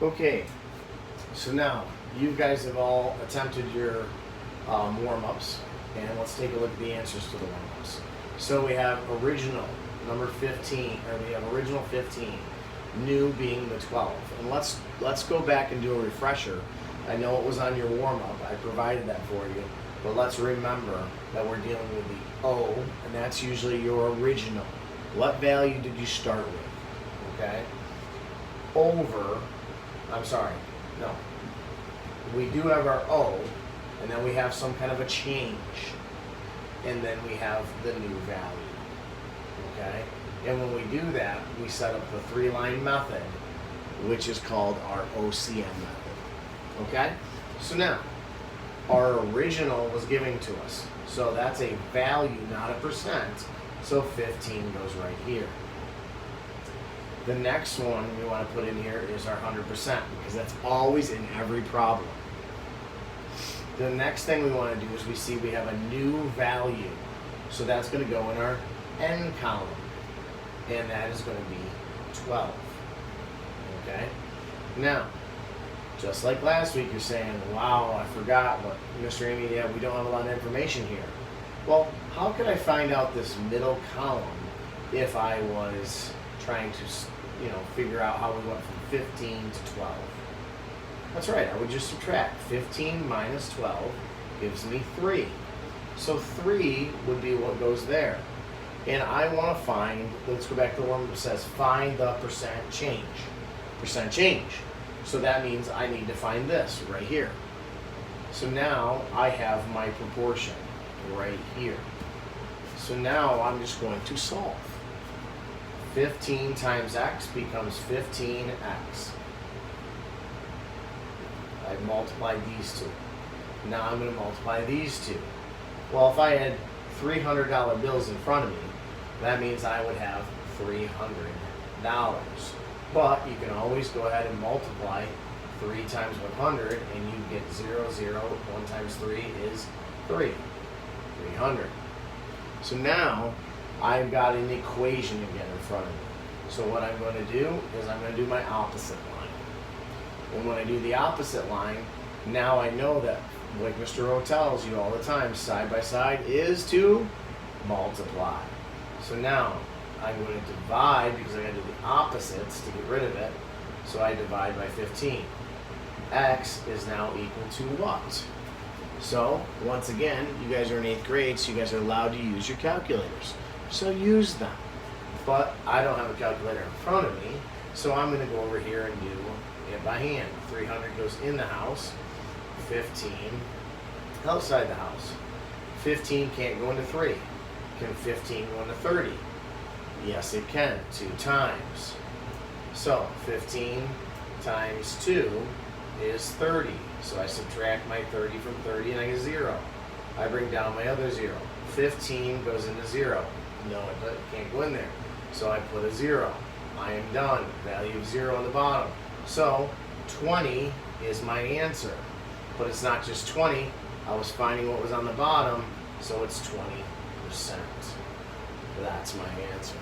Okay, so now you guys have all attempted your warm-ups, and let's take a look at the answers to the warm-ups. So we have original, number 15, or we have original 15, new being the 12. And let's go back and do a refresher. I know it was on your warm-up, I provided that for you, but let's remember that we're dealing with the O, and that's usually your original. What value did you start with? Okay? No. We do have our O, and then we have some kind of a change, and then we have the new value, okay? And when we do that, we set up the 3-line method, which is called our OCM method, okay? So now, our original was given to us, so that's a value, not a percent, so 15 goes right here. The next one we want to put in here is our 100%, because that's always in every problem. The next thing we want to do is we see we have a new value. So that's going to go in our N column. And that is going to be 12. Okay? Now, just like last week, you're saying, wow, I forgot, but Mr. Amy, yeah, we don't have a lot of information here. Well, how could I find out this middle column if I was trying to, figure out how we went from 15 to 12? That's right, I would just subtract. 15 minus 12 gives me 3. So 3 would be what goes there. And I want to find, let's go back to the one that says find the percent change. Percent change. So that means I need to find this right here. So now I have my proportion right here. So now I'm just going to solve. 15 times x becomes 15x. I multiplied these two. Now I'm going to multiply these two. Well, if I had $300 bills in front of me, that means I would have $300. But you can always go ahead and multiply 3 times 100 and you get 0, 0. 1 times 3 is 3. 300. So now I've got an equation again in front of me. So what I'm going to do is I'm going to do my opposite line. And when I do the opposite line, now I know that, like Mr. O tells you all the time, side by side is to multiply. So now I'm going to divide, because I got to do the opposites to get rid of it. So I divide by 15. X is now equal to what? So once again, you guys are in 8th grade, so you guys are allowed to use your calculators. So use them. But I don't have a calculator in front of me, so I'm going to go over here and do it by hand. 300 goes in the house, 15 outside the house. 15 can't go into 3. Can 15 go into 30? Yes, it can. 2 times. So 15 times 2 is 30. So I subtract my 30 from 30 and I get 0. I bring down my other 0. 15 goes into 0. No, it can't go in there. So I put a 0. I am done. Value of 0 on the bottom. So 20 is my answer. But it's not just 20. I was finding what was on the bottom, so it's 20%. That's my answer.